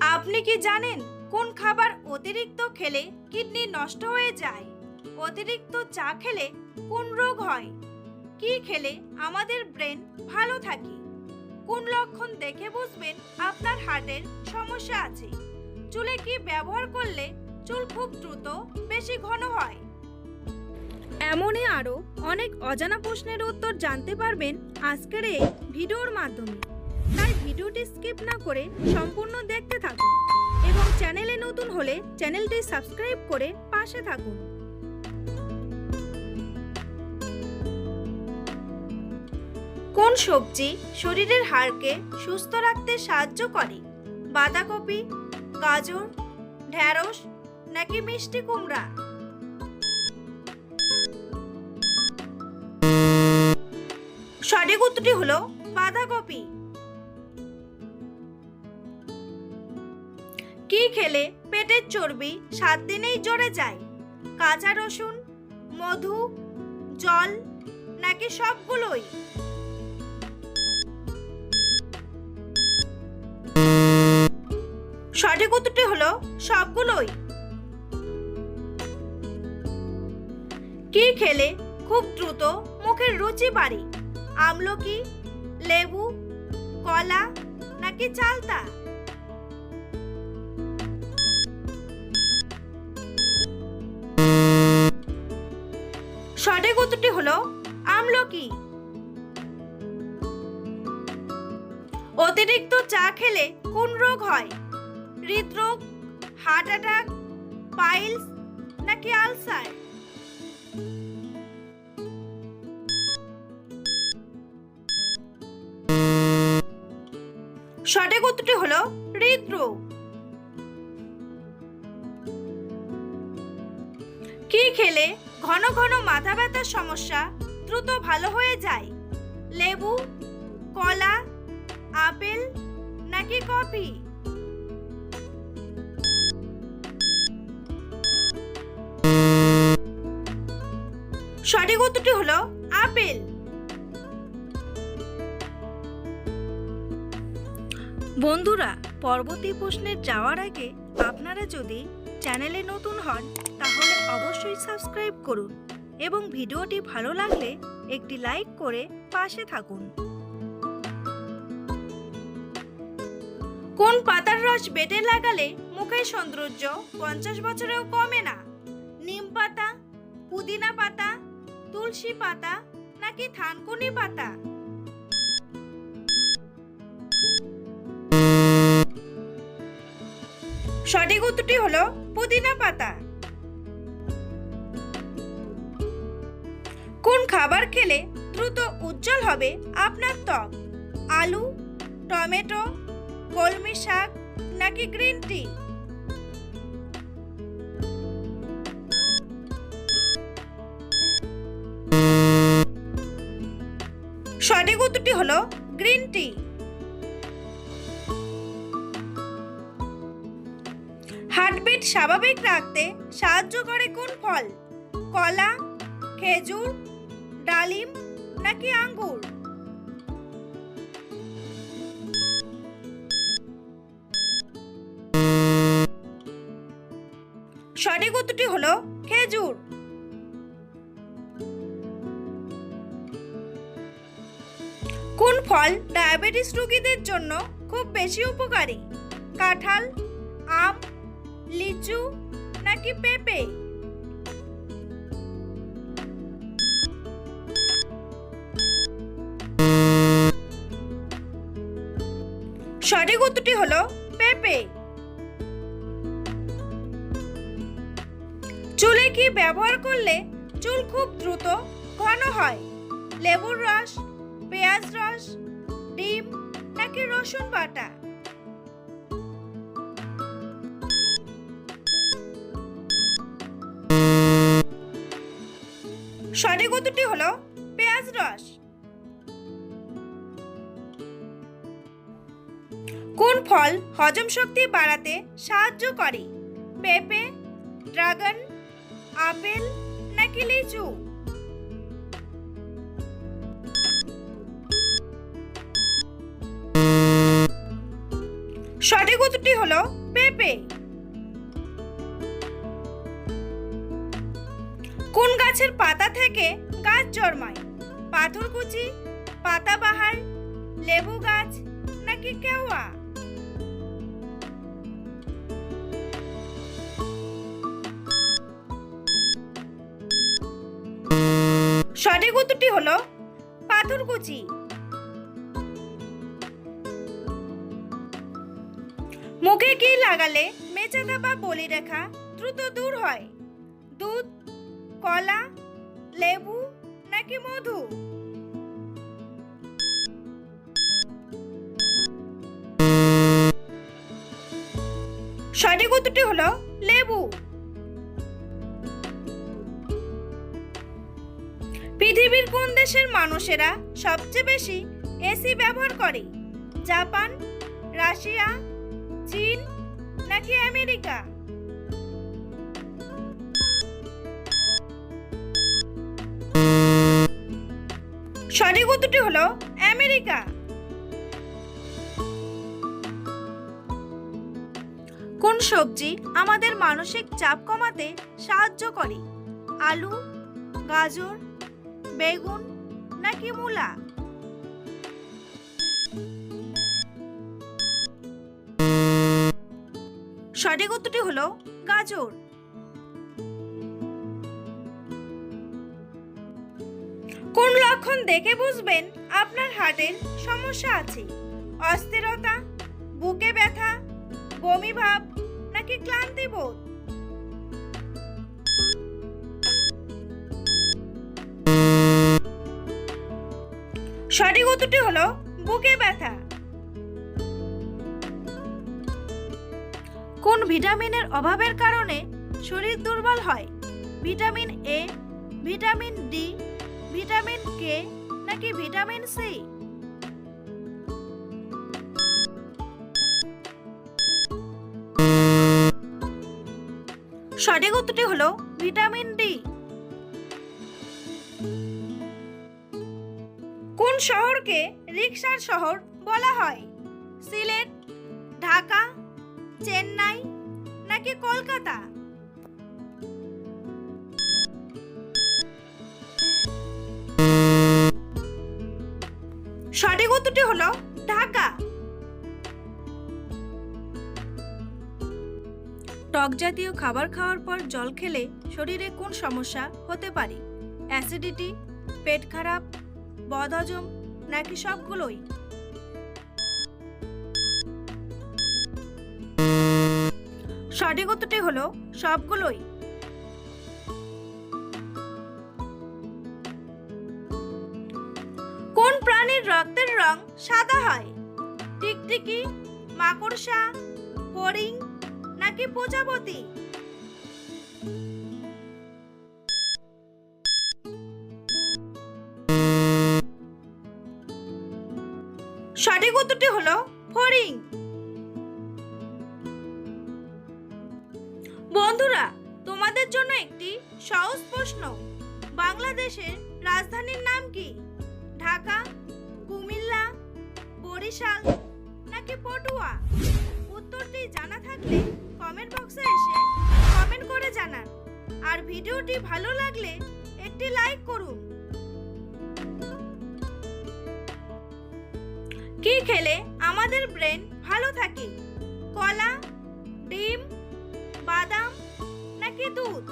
আপনি কি জানেন কোন খাবার অতিরিক্ত খেলে কিডনি নষ্ট হয়ে যায়? অতিরিক্ত চা খেলে কোন রোগ হয়? কি খেলে আমাদের ব্রেন ভালো থাকে? কোন লক্ষণ দেখে বুঝবেন আপনার হার্টের সমস্যা আছে? চুলে কি ব্যবহার করলে চুল খুব দ্রুত বেশি ঘন হয়? এমনই আরও অনেক অজানা প্রশ্নের উত্তর জানতে পারবেন আজকের এই ভিডিওর মাধ্যমে। তাই ভিডিওটি স্কিপ না করে সম্পূর্ণ দেখতে থাকুন এবং চ্যানেলে নতুন হলে চ্যানেলটি সাবস্ক্রাইব করে পাশে থাকুন। কোন সবজি শরীরের হাড়কে সুস্থ রাখতে সাহায্য করে? বাঁধাকপি, গাজর, ঢ্যাঁড়স নাকি মিষ্টি কুমড়া? সঠিক উত্তরটি হলো বাঁধাকপি। কি খেলে পেটের চর্বি 7 দিনেই ঝরে যায়? কাঁচা রসুন, মধু, জল নাকি সবগুলোই? সঠিক উত্তরটি হলো সবগুলোই। কি খেলে খুব দ্রুত মুখের রুচি বাড়ে? আমলকি, লেবু, কলা নাকি চালতা? সঠিক উত্তরটি হলো আমলকি। অতিরিক্ত চা খেলে কোন রোগ হয়? হৃদরোগ, হার্ট অ্যাটাক, পাইলস নাকি আলসার? সঠিক উত্তরটি হলো হৃদরোগ। কি খেলে ঘন ঘন মাথা ব্যথার সমস্যা দ্রুত ভালো হয়ে যায়? লেবু, কলা, আপেল নাকি কফি? সঠিক উত্তরটি হলো আপেল। বন্ধুরা, পরবর্তী প্রশ্নে যাওয়ার আগে আপনারা যদি চ্যানেলে নতুন হন তাহলে অবশ্যই সাবস্ক্রাইব করুন এবং ভিডিওটি ভালো লাগলে একটি লাইক করে পাশে থাকুন। কোন পাতার রস বেটে লাগালে মুখের সৌন্দর্য 50 বছরেও কমে না? নিম পাতা, পুদিনা পাতা, তুলসী পাতা নাকি থানকুনি পাতা? সঠিক উত্তরটি হলো পুদিনা পাতা। কোন খাবার খেলে দ্রুত উজ্জ্বল হবে আপনার ত্বক? আলু, টমেটো, কলমি শাক নাকি গ্রিন টি? সঠিক উত্তরটি হলো গ্রিন টি। হার্টবিট স্বাভাবিক রাখতে সাহায্য করে কোন ফল? কলা, খেজুর, ডালিম নাকি আঙ্গুর? সঠিক উত্তরটি হলো খেজুর। কোন ফল ডায়াবেটিস রোগীদের জন্য খুব বেশি উপকারী? কাঁঠাল, আম, লিচু নাকি পেঁপে? সঠিক উত্তরটি হলো পেঁপে। চুলে কি ব্যবহার করলে চুল খুব দ্রুত ঘন হয়? লেবুর রস, পেঁয়াজ রস, ডিম নাকি রসুন বাটা? সঠিক উত্তরটি হলো পেঁয়াজ রস। কোন ফল হজম শক্তি বাড়াতে সাহায্য করে? পেঁপে, ড্রাগন, আপেল নাকি লিচু? সঠিক উত্তরটি হলো পেঁপে। কোন গাছের পাতা থেকে গাছ জন্মায়? পাথরকুচি, পাতাবাহার, লেবু গাছ নাকি কেওয়া? সঠিক উত্তরটি হলো পাথরকুচি। মুখে কি লাগালে মেচেদা বা বলিরেখা দ্রুত দূর হয়? দুধ, কলা, লেবু নাকি মধু? সঠিক উত্তরটি হলো লেবু। পৃথিবীর কোন দেশের মানুষেরা সবচেয়ে বেশি এসি ব্যবহার করে? জাপান, রাশিয়া, চীন নাকি আমেরিকা? সঠিক উত্তরটি হলো আমেরিকা। কোন সবজি আমাদের মানসিক চাপ কমাতে সাহায্য করে? আলু, গাজর, বেগুন নাকি মূলা? সঠিক উত্তরটি হলো গাজর। কোন লক্ষণ দেখে বুঝবেন আপনার হার্টের সমস্যা আছে? অস্থিরতা, বুকে ব্যথা, বমি ভাব নাকি ক্লান্তি বোধ? সঠিক উত্তরটি হলো বুকে ব্যথা। কোন ভিটামিনের অভাবের কারণে শরীর দুর্বল হয়? Vitamin A, vitamin D, vitamin K নাকি ভিটামিন সি? সঠিক উত্তরটি হলো ভিটামিন ডি। কোন শহরকে রিকশার শহর বলা হয়? সিলেট, ঢাকা, চেন্নাই নাকি কলকাতা? সঠিক উত্তরটি হলো ঢাকা। টক জাতীয় খাবার খাওয়ার পর জল খেলে শরীরে কোন সমস্যা হতে পারে? অ্যাসিডিটি, পেট খারাপ, বদহজম নাকি সবগুলোই? সঠিক উত্তরটি হলো সবগুলোই। কোন প্রাণীর রক্তের রং সাদা হয়? টিকটিকি, মাকড়সা, ফড়িং নাকি প্রজাপতি? সঠিক উত্তরটি হলো ফড়িং। বন্ধুরা, তোমাদের জন্য একটি সহজ প্রশ্ন। বাংলাদেশের রাজধানীর নাম কি? ঢাকা, কুমিল্লা, বরিশাল নাকি পটুয়া? উত্তরটি জানা থাকলে কমেন্ট বক্সে এসে কমেন্ট করে জানান। আর ভিডিওটি ভালো লাগলে একটি লাইক করুন। কি খেলে আমাদের ব্রেন ভালো থাকে? কলা, ডিম, বাদাম নাকি দুধ?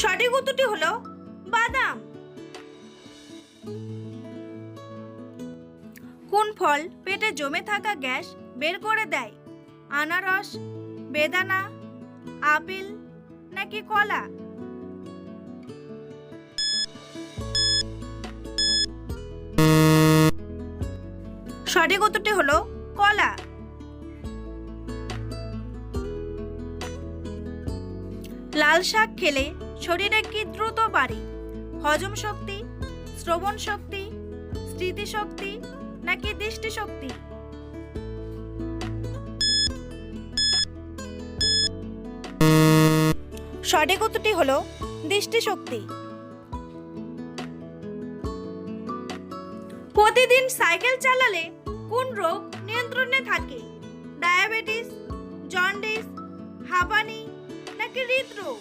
সঠিক উত্তরটি হলো বাদাম। কোন ফল পেটে জমে থাকা গ্যাস বের করে দেয়? আনারস, বেদানা, আপেল নাকি কলা? সঠিক উত্তরটি হলো কলা। লাল শাক খেলে শরীরে কি দ্রুত বাড়ে? হজম শক্তি, শ্রবণ শক্তি, স্মৃতিশক্তি নাকি দৃষ্টিশক্তি? সঠিক উত্তরটি হলো দৃষ্টিশক্তি। প্রতিদিন সাইকেল চালালে কোন রোগ নিয়ন্ত্রণে থাকে? ডায়াবেটিস, জন্ডিস, হাঁপানি নাকি হৃদরোগ?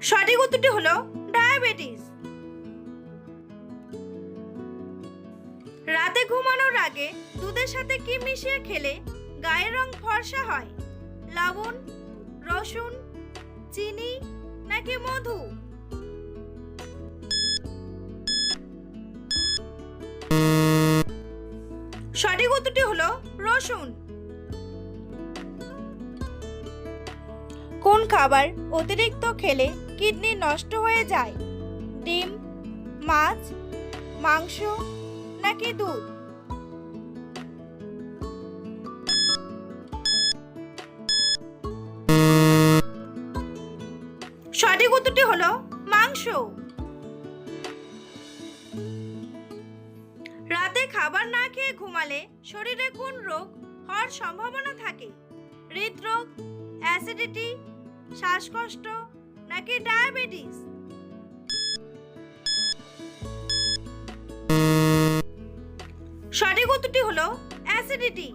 সঠিক উত্তরটি হলো ডায়াবেটিস। রাতে ঘুমানোর আগে দুধের সাথে কি মিশিয়ে খেলে গায়ের রং ফর্সা হয়? লবণ, রসুন, চিনি নাকি মধু? সঠিক উত্তরটি হলো রসুন। কোন খাবার অতিরিক্ত খেলে কিডনি নষ্ট হয়ে যায়? ডিম, মাছ, মাংস নাকি দুধ? সঠিক উত্তরটি হলো মাংস। রাতে খাবার না খেয়ে ঘুমালে শরীরে কোন রোগ হওয়ার সম্ভাবনা থাকে? হৃদরোগ, অ্যাসিডিটি, শ্বাসকষ্ট নাকি ডায়াবেটিস? সঠিক উত্তরটি হলো অ্যাসিডিটি।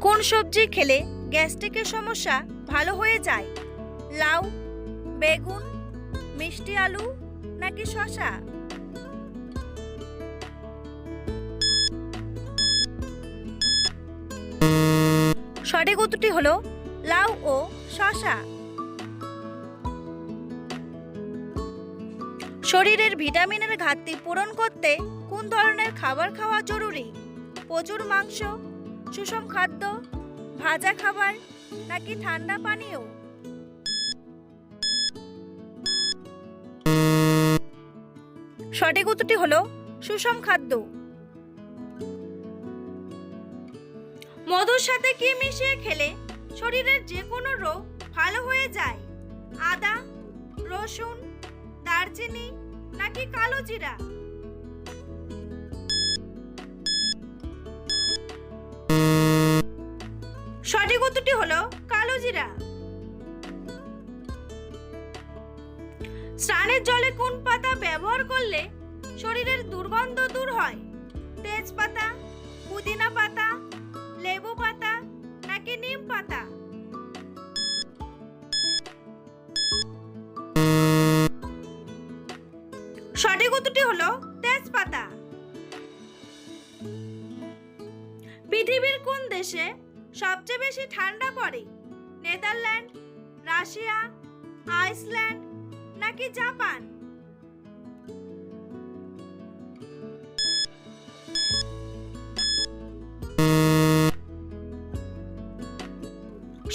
কোন সবজি খেলে গ্যাস্ট্রিকের সমস্যা ভালো হয়ে যায়? লাউ, বেগুন, মিষ্টি আলু নাকি শসা? সঠিক উত্তরটি হলো লাউ ও শসা। শরীরের ভিটামিনের ঘাটতি পূরণ করতে কোন ধরনের খাবার খাওয়া জরুরি? প্রচুর মাংস, সুষম খাদ্য, ভাজা খাবার নাকি ঠান্ডা পানীয়? সঠিক উত্তরটি হলো সুষম খাদ্য। মধুর সাথে কি মিশিয়ে খেলে শরীরের যে কোনো রোগ ভালো হয়ে যায়? আদা, রসুন, দারচিনি নাকি কালো জিরা? সঠিক উত্তরটি হলো কালো জিরা। স্নানের জলে কোন পাতা ব্যবহার করলে শরীরের দুর্গন্ধ দূর হয়? তেজপাতা, পুদিনা পাতা, লেবু পাতা নাকি নিম পাতা? সঠিক উত্তরটি হলো তেজপাতা। পৃথিবীর কোন দেশে সবচেয়ে বেশি ঠান্ডা পড়ে? নেদারল্যান্ড, রাশিয়া, আইসল্যান্ড নাকি জাপান?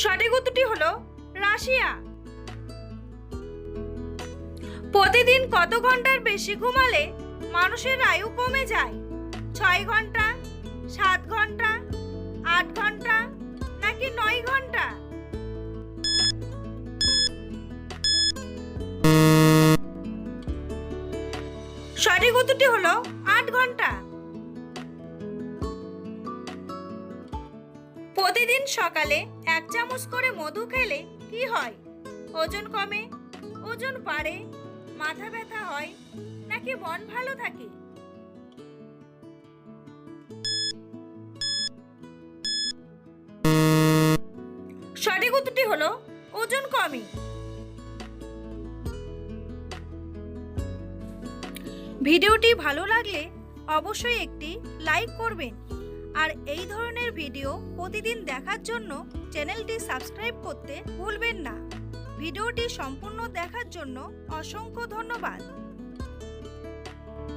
সঠিক উত্তরটি হলো রাশিয়া। প্রতিদিন কত ঘন্টার বেশি ঘুমালে মানুষের আয়ু কমে যায়? 6 ঘন্টা, 7 ঘন্টা, 8 ঘন্টা নাকি 9 ঘন্টা? সঠিক উত্তরটি হলো 8 ঘন্টা। প্রতিদিন সকালে 1 চামচ করে মধু খেলে কি হয়? ওজন কমে, ওজন বাড়ে, মাথা ব্যথা হয় নাকি মন ভালো থাকে? সঠিক উত্তরটি হলো ওজন কমে। ভিডিওটি ভালো লাগলে অবশ্যই একটি লাইক করবেন আর এই ধরনের ভিডিও প্রতিদিন দেখার জন্য চ্যানেলটি সাবস্ক্রাইব করতে ভুলবেন না। ভিডিওটি সম্পূর্ণ দেখার জন্য অসংখ্য ধন্যবাদ।